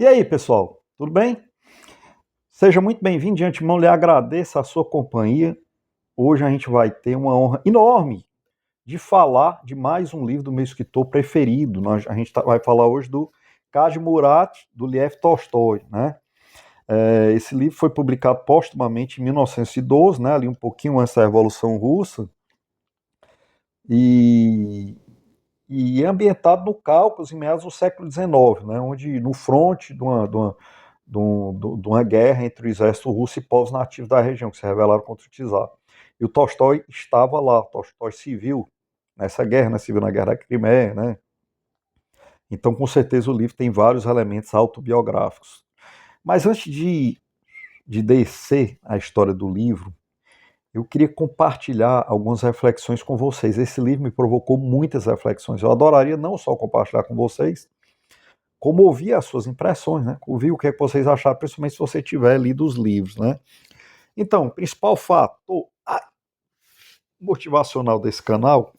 E aí, pessoal, tudo bem? Seja muito bem-vindo, de antemão lhe agradeço a sua companhia. Hoje a gente vai ter uma honra enorme de falar de mais um livro do meu escritor preferido. A gente vai falar hoje do Kaji Murat, do Lev Tolstói, né? Esse livro foi publicado póstumamente em 1912, né, ali um pouquinho antes da Revolução Russa, e, e é ambientado no Cáucaso em meados do século XIX, né, onde no fronte de uma guerra entre o exército russo e povos nativos da região, que se rebelaram contra o czar. E o Tolstói estava lá, Tolstói se viu nessa guerra, né, se viu na Guerra da Crimeia, né? Então, com certeza, o livro tem vários elementos autobiográficos. Mas antes de descer a história do livro, eu queria compartilhar algumas reflexões com vocês. Esse livro me provocou muitas reflexões. Eu adoraria não só compartilhar com vocês, como ouvir as suas impressões, né? Ouvir o que é que vocês acharam, principalmente se você tiver lido os livros, né? Então, o principal fator motivacional desse canal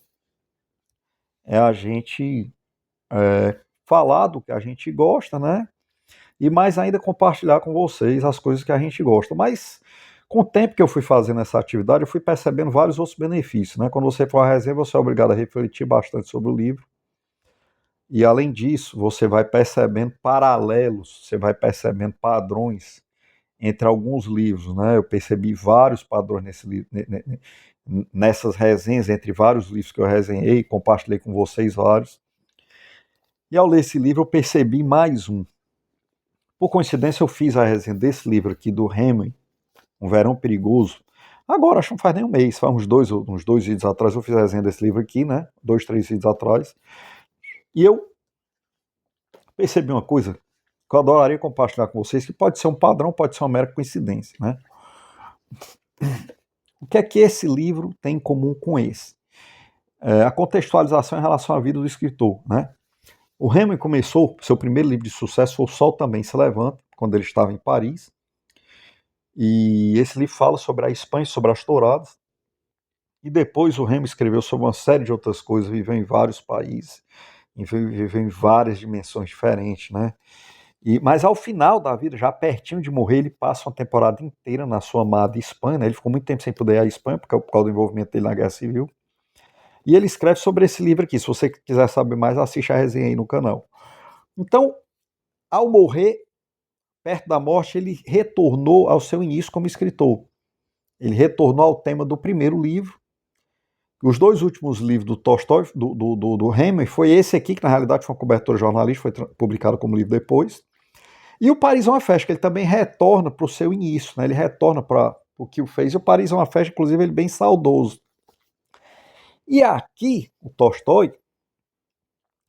é a gente falar do que a gente gosta, né? E mais ainda compartilhar com vocês as coisas que a gente gosta. Mas com o tempo que eu fui fazendo essa atividade, eu fui percebendo vários outros benefícios, né? Quando você for à resenha, você é obrigado a refletir bastante sobre o livro. E além disso, você vai percebendo paralelos, você vai percebendo padrões entre alguns livros, né? Eu percebi vários padrões nessas resenhas, entre vários livros que eu resenhei, compartilhei com vocês vários. E ao ler esse livro, eu percebi mais um. Por coincidência, eu fiz a resenha desse livro aqui do Hemingway, Um Verão Perigoso. Agora, acho que não faz nem um mês, faz uns dois vídeos atrás, eu fiz a resenha desse livro aqui, né? 2, 3 vídeos atrás. E eu percebi uma coisa que eu adoraria compartilhar com vocês, que pode ser um padrão, pode ser uma mera coincidência, né? O que é que esse livro tem em comum com esse? A contextualização em relação à vida do escritor, né? O Hemingway começou, seu primeiro livro de sucesso foi O Sol Também Se Levanta, quando ele estava em Paris, e esse livro fala sobre a Espanha, sobre as touradas, e depois o Hemingway escreveu sobre uma série de outras coisas, viveu em vários países, viveu em várias dimensões diferentes, né? Mas ao final da vida, já pertinho de morrer, ele passa uma temporada inteira na sua amada Espanha, né? Ele ficou muito tempo sem poder ir à Espanha, por causa do envolvimento dele na Guerra Civil. E ele escreve sobre esse livro aqui. Se você quiser saber mais, assiste a resenha aí no canal. Então, ao morrer, perto da morte, ele retornou ao seu início como escritor. Ele retornou ao tema do primeiro livro. Os dois últimos livros do Tolstói, do Hemingway, foi esse aqui, que na realidade foi uma cobertura jornalística, foi publicado como livro depois. E o Paris é uma Festa, que ele também retorna para o seu início, né? Ele retorna para o que o fez. E o Paris é uma Festa, inclusive, ele bem saudoso. E aqui, o Tolstói,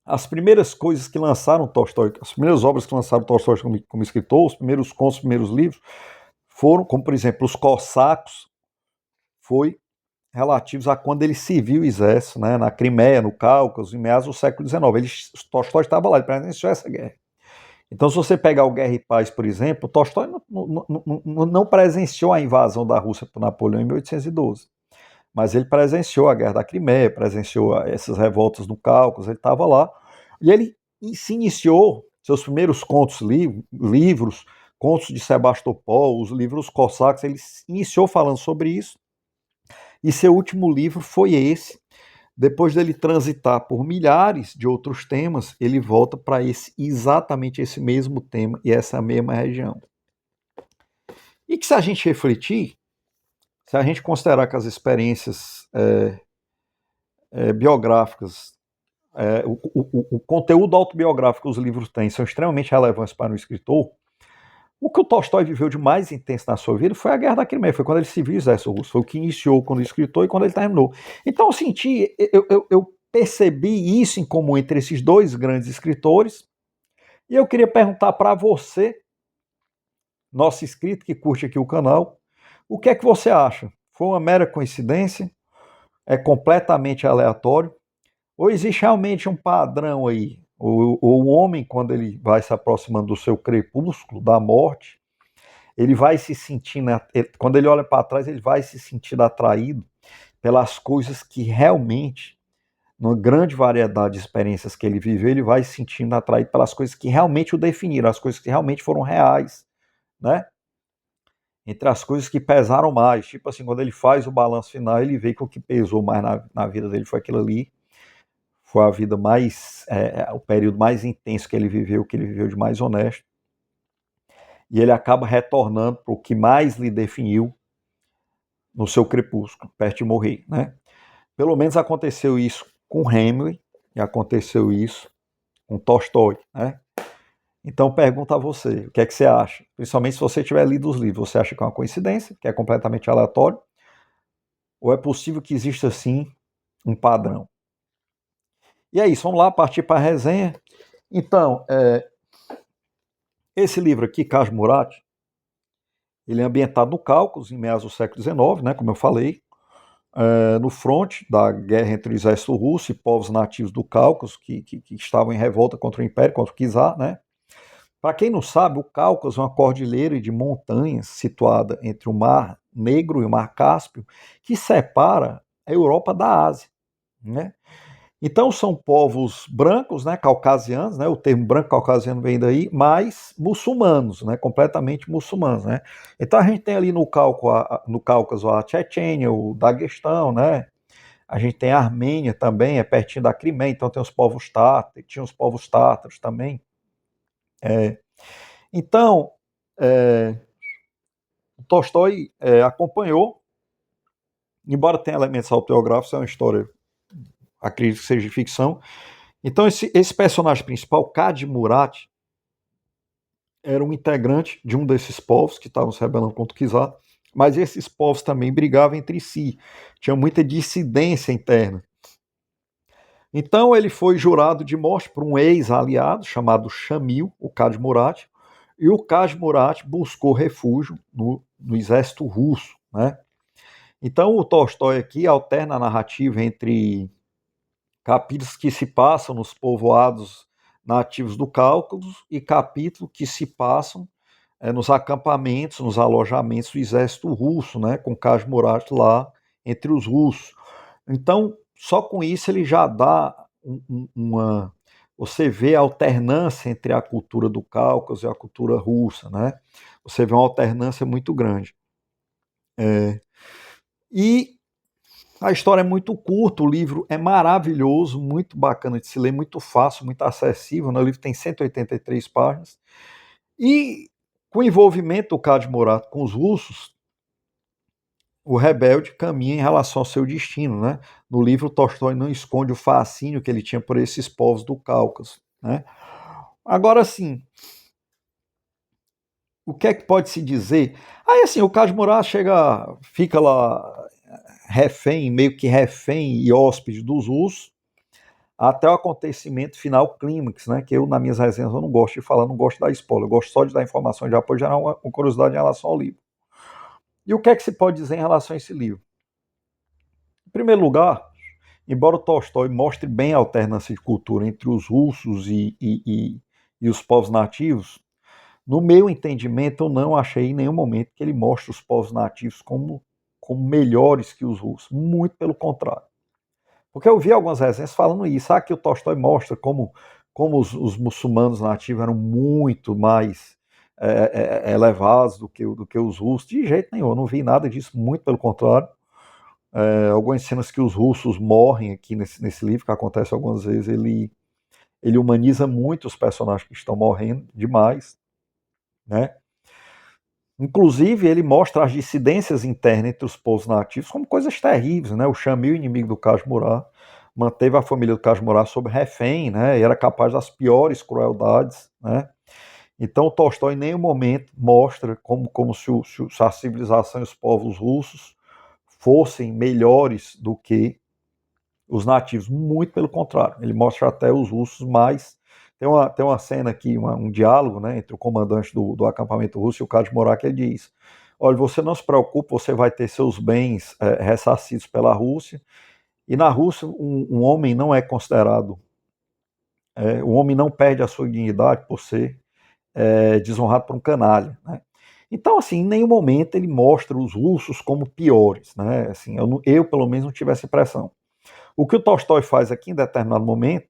as primeiras coisas que lançaram Tolstói, as primeiras obras que lançaram Tolstói como escritor, os primeiros contos, os primeiros livros, foram, como por exemplo, Os Cossacos, foi relativos a quando ele serviu o exército, né, na Crimeia, no Cáucaso, em meados do século XIX. Tolstói estava lá, ele presenciou essa guerra. Então, se você pegar o Guerra e Paz, por exemplo, Tolstói não presenciou a invasão da Rússia por Napoleão em 1812, mas ele presenciou a Guerra da Crimeia, presenciou essas revoltas no Cáucaso, ele estava lá, e ele se iniciou seus primeiros contos, livros, contos de Sebastopol, os livros cossacos, ele iniciou falando sobre isso, e seu último livro foi esse. Depois dele transitar por milhares de outros temas, ele volta para exatamente esse mesmo tema e essa mesma região. E que se a gente refletir, se a gente considerar que as experiências biográficas, o conteúdo autobiográfico que os livros têm são extremamente relevantes para o escritor, o que o Tolstói viveu de mais intenso na sua vida foi a Guerra da Crimeia, foi quando ele se viu exército russo, foi o que iniciou quando escritor e quando ele terminou. Então eu percebi isso em comum entre esses dois grandes escritores, e eu queria perguntar para você, nosso inscrito que curte aqui o canal, o que é que você acha? Foi uma mera coincidência? É completamente aleatório? Ou existe realmente um padrão aí? O homem, quando ele vai se aproximando do seu crepúsculo, da morte, ele vai se sentindo, quando ele olha para trás, ele vai se sentindo atraído pelas coisas que realmente numa grande variedade de experiências que ele viveu, ele vai se sentindo atraído pelas coisas que realmente o definiram, as coisas que realmente foram reais, né? Entre as coisas que pesaram mais, tipo assim, quando ele faz o balanço final, ele vê que o que pesou mais na vida dele foi aquilo ali, foi a vida mais, o período mais intenso que ele viveu de mais honesto, e ele acaba retornando para o que mais lhe definiu no seu crepúsculo, perto de morrer, né? Pelo menos aconteceu isso com Hemingway, e aconteceu isso com Tolstói, né? Então pergunto a você, o que é que você acha? Principalmente se você tiver lido os livros, você acha que é uma coincidência, que é completamente aleatório, ou é possível que exista sim um padrão? E é isso, vamos lá partir para a resenha. Então, esse livro aqui, Cage Murat, ele é ambientado no Cáucaso, em meados do século XIX, né, como eu falei, no fronte da guerra entre o exército russo e povos nativos do Cáucaso, que estavam em revolta contra o Império, contra o czar, né? Para quem não sabe, o Cáucaso é uma cordilheira de montanhas situada entre o Mar Negro e o Mar Cáspio, que separa a Europa da Ásia, né? Então são povos brancos, né, caucasianos, né, o termo branco caucasiano vem daí, mas muçulmanos, né, completamente muçulmanos, né. Então a gente tem ali no Cáucaso a Chechênia, o Daguestão, né, a gente tem a Armênia também, é pertinho da Crimeia, então tem os povos tátaros, tinha os povos tátaros também. Então, é, Tolstói acompanhou, embora tenha elementos autobiográficos, é uma história, acredito que seja de ficção. Então esse personagem principal, Kadi Murat, era um integrante de um desses povos que estavam se rebelando contra o czar, mas esses povos também brigavam entre si, tinha muita dissidência interna. Então ele foi jurado de morte por um ex-aliado chamado Shamil, o Kadi Murat, e o Kadi Murat buscou refúgio no exército russo, né? Então o Tolstói aqui alterna a narrativa entre capítulos que se passam nos povoados nativos do Cáucaso e capítulos que se passam nos acampamentos, nos alojamentos do exército russo, né, com Kaj Murat lá entre os russos. Então, só com isso ele já dá uma... Você vê a alternância entre a cultura do Cáucaso e a cultura russa, né? Você vê uma alternância muito grande. E a história é muito curta, o livro é maravilhoso, muito bacana de se ler, muito fácil, muito acessível, né? O livro tem 183 páginas. E com o envolvimento do Kadi Murat com os russos, o rebelde caminha em relação ao seu destino, né? No livro, Tolstói não esconde o fascínio que ele tinha por esses povos do Cáucaso, né? Agora, sim, o que é que pode se dizer? Aí, assim, o Kadi Murat fica lá refém, meio que refém e hóspede dos russos, até o acontecimento final clímax, né? Que eu, nas minhas resenhas, eu não gosto de falar, não gosto de dar spoiler, eu gosto só de dar informação de apoio, gerar uma curiosidade em relação ao livro. E o que é que se pode dizer em relação a esse livro? Em primeiro lugar, embora o Tolstói mostre bem a alternância de cultura entre os russos e os povos nativos, no meu entendimento, eu não achei em nenhum momento que ele mostre os povos nativos como melhores que os russos. Muito pelo contrário. Porque eu vi algumas resenhas falando isso, que o Tolstói mostra como os muçulmanos nativos eram muito mais elevados do que os russos. De jeito nenhum, eu não vi nada disso, muito pelo contrário. Algumas cenas que os russos morrem aqui nesse livro, que acontece algumas vezes, ele humaniza muito os personagens que estão morrendo demais, né? Inclusive, ele mostra as dissidências internas entre os povos nativos como coisas terríveis, né? O Shamil, inimigo do Kaj Murat, manteve a família do Kaj Murat sob refém, né? E era capaz das piores crueldades, né? Então, Tolstói em nenhum momento mostra como se a civilização e os povos russos fossem melhores do que os nativos, muito pelo contrário, ele mostra até os russos mais. Tem uma cena aqui, um diálogo, né, entre o comandante do acampamento russo e o Kaj Murat, que ele diz: olha, você não se preocupe, você vai ter seus bens ressarcidos pela Rússia, e na Rússia um homem não é considerado, o homem não perde a sua dignidade por ser desonrado por um canalha, né? Então, assim, em nenhum momento ele mostra os russos como piores, né? Assim, eu pelo menos não tive essa impressão. O que o Tolstói faz aqui em determinado momento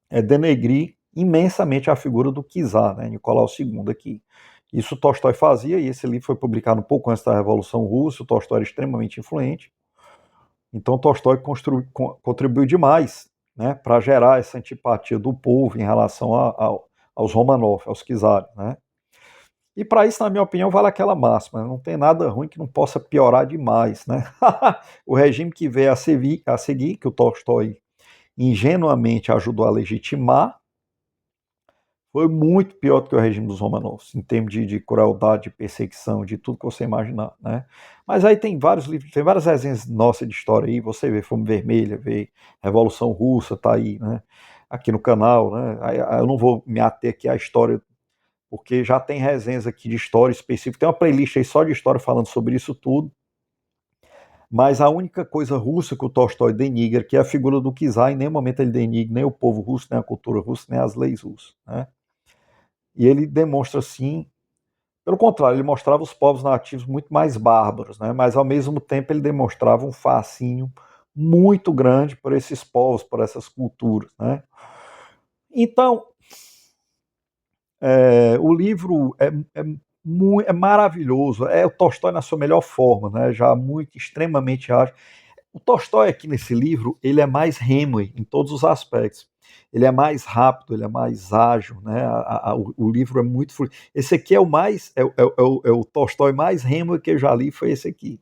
é denegrir imensamente a figura do czar, né, Nicolau II aqui. Isso Tolstói fazia, e esse livro foi publicado um pouco antes da Revolução Russa. O Tolstói era extremamente influente, então Tolstói contribuiu demais, né, para gerar essa antipatia do povo em relação aos Romanov, aos czares, né. E para isso, na minha opinião, vale aquela máxima: não tem nada ruim que não possa piorar demais, né? O regime que veio a seguir, que o Tolstói ingenuamente ajudou a legitimar, foi muito pior do que o regime dos Romanovs, em termos de crueldade, de perseguição, de tudo que você imaginar, né? Mas aí tem vários livros, tem várias resenhas nossas de história aí, você vê Fome Vermelha, vê Revolução Russa, tá aí, né? Aqui no canal, né? Aí eu não vou me ater aqui à história, porque já tem resenhas aqui de história específica, tem uma playlist aí só de história falando sobre isso tudo, mas a única coisa russa que o Tolstói denigra, que é a figura do czar, em nenhum momento ele denigra nem o povo russo, nem a cultura russa, nem as leis russas, né? E ele demonstra, sim, pelo contrário, ele mostrava os povos nativos muito mais bárbaros, né? Mas ao mesmo tempo ele demonstrava um fascínio muito grande por esses povos, por essas culturas, né? Então, o livro é maravilhoso, é o Tolstói na sua melhor forma, né? Já muito, extremamente ágil. O Tolstói aqui nesse livro, ele é mais Hemingway em todos os aspectos. Ele é mais rápido, ele é mais ágil, né? O livro é muito fluido. Esse aqui é o mais, é o Tolstói mais Hemingway que eu já li, foi esse aqui,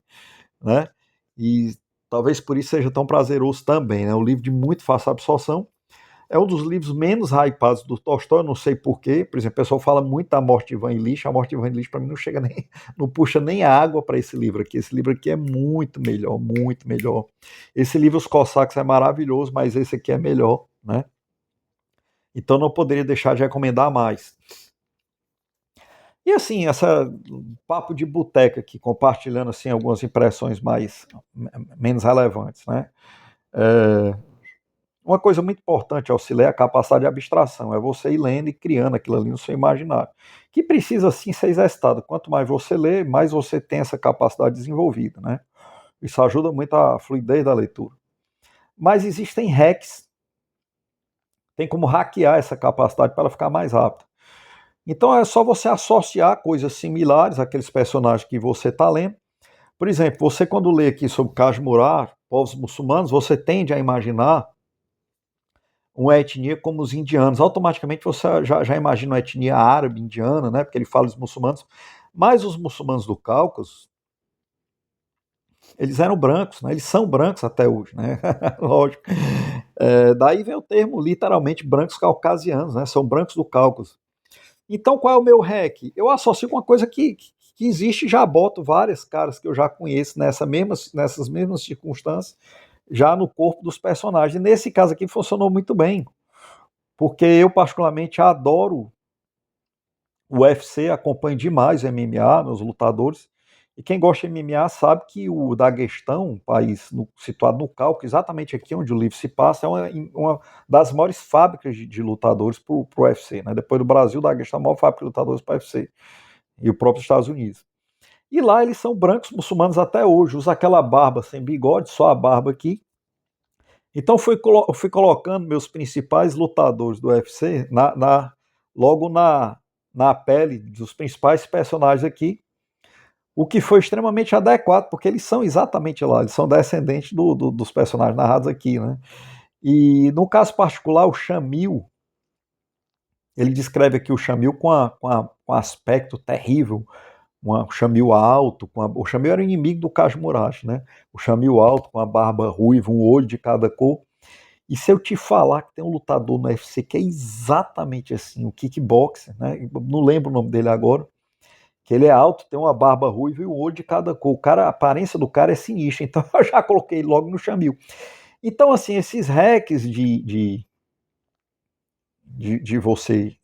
né? E talvez por isso seja tão prazeroso também, né? Um livro de muito fácil absorção. É um dos livros menos hypados do Tolstói, eu não sei porquê. Por exemplo, o pessoal fala muito da Morte de Ivan Ilitch. A Morte de Ivan Ilitch, para mim, não chega nem, não puxa nem água para esse livro aqui. Esse livro aqui é muito melhor, muito melhor. Esse livro, Os Cossacos, é maravilhoso, mas esse aqui é melhor, né? Então não poderia deixar de recomendar mais. E assim, essa papo de boteca aqui, compartilhando assim algumas impressões menos relevantes, né? É, Uma coisa muito importante ao se ler é a capacidade de abstração, é você ir lendo e criando aquilo ali no seu imaginário, que precisa sim ser exercitado. Quanto mais você lê, mais você tem essa capacidade desenvolvida, né? Isso ajuda muito a fluidez da leitura. Mas existem hacks, tem como hackear essa capacidade para ela ficar mais rápida. Então é só você associar coisas similares àqueles personagens que você está lendo. Por exemplo, você quando lê aqui sobre Kashmir, povos muçulmanos, você tende a imaginar uma etnia como os indianos. Automaticamente você já imagina uma etnia árabe, indiana, né? Porque ele fala dos muçulmanos. Mas os muçulmanos do Cáucaso, eles eram brancos, né? Eles são brancos até hoje, né? Lógico. Daí vem o termo, literalmente, brancos caucasianos, né? São brancos do Cáucaso. Então, qual é o meu hack? Eu associo com uma coisa que existe, já boto vários caras que eu já conheço nessas mesmas circunstâncias, já no corpo dos personagens. E nesse caso aqui funcionou muito bem, porque eu particularmente adoro o UFC, acompanho demais o MMA, nos lutadores, e quem gosta de MMA sabe que o Daguestão, um país situado no Cáucaso, exatamente aqui onde o livro se passa, é uma das maiores fábricas de lutadores para o UFC, né? Depois do Brasil, o Daguestão é a maior fábrica de lutadores para o UFC, e o próprio Estados Unidos. E lá eles são brancos muçulmanos até hoje, usa aquela barba sem bigode, só a barba aqui. Então eu fui colocando meus principais lutadores do UFC logo na pele dos principais personagens aqui, o que foi extremamente adequado, porque eles são exatamente lá, eles são descendentes dos personagens narrados aqui, né? E no caso particular, o Shamil, ele descreve aqui o Shamil com aspecto terrível, um Shamil alto, o Shamil era o inimigo do Kashmurash, né? O Shamil alto, com a barba ruiva, um olho de cada cor. E se eu te falar que tem um lutador no UFC que é exatamente assim, o kickboxer, né? Não lembro o nome dele agora, que ele é alto, tem uma barba ruiva e um olho de cada cor. A aparência do cara é sinistra, então eu já coloquei logo no Shamil. Então, assim, esses hacks de você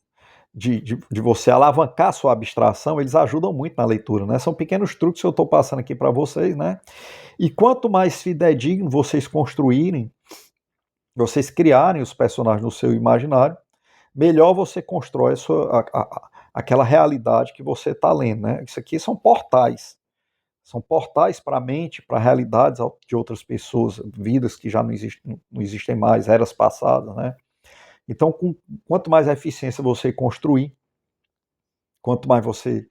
de você alavancar sua abstração, eles ajudam muito na leitura, né? São pequenos truques que eu estou passando aqui para vocês, né? E quanto mais fidedigno vocês construírem, vocês criarem os personagens no seu imaginário, melhor você constrói aquela realidade que você está lendo, né? Isso aqui são portais. São portais para a mente, para realidades de outras pessoas, vidas que já não existem mais, eras passadas, né? Então, quanto mais eficiência você construir, quanto mais você,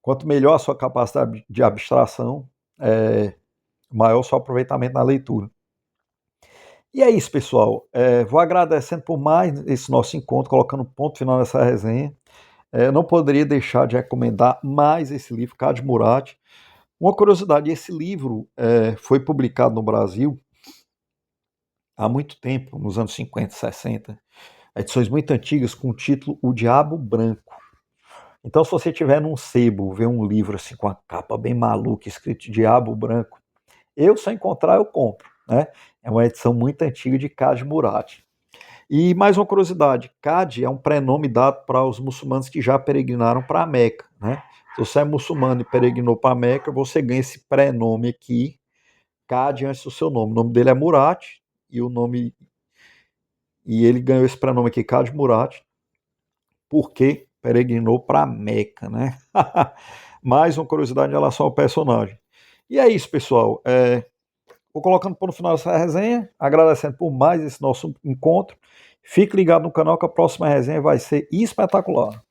quanto melhor a sua capacidade de abstração, maior o seu aproveitamento na leitura. E é isso, pessoal. Vou agradecendo por mais esse nosso encontro, colocando ponto final nessa resenha. Não poderia deixar de recomendar mais esse livro, Cade Murat. Uma curiosidade, esse livro foi publicado no Brasil há muito tempo, nos anos 50, 60, edições muito antigas, com o título O Diabo Branco. Então, se você tiver num sebo, ver um livro assim com a capa bem maluca, escrito Diabo Branco, se eu encontrar, eu compro, né? É uma edição muito antiga de Cade Murat. E mais uma curiosidade, Cade é um prenome dado para os muçulmanos que já peregrinaram para a Meca, né? Se você é muçulmano e peregrinou para a Meca, você ganha esse prenome aqui, Cade antes do seu nome. O nome dele é Murat e ele ganhou esse prenome aqui, Cade Murat, porque peregrinou para a Meca, né? Mais uma curiosidade em relação ao personagem. E é isso, pessoal. Vou colocando por no final dessa resenha, agradecendo por mais esse nosso encontro. Fique ligado no canal que a próxima resenha vai ser espetacular.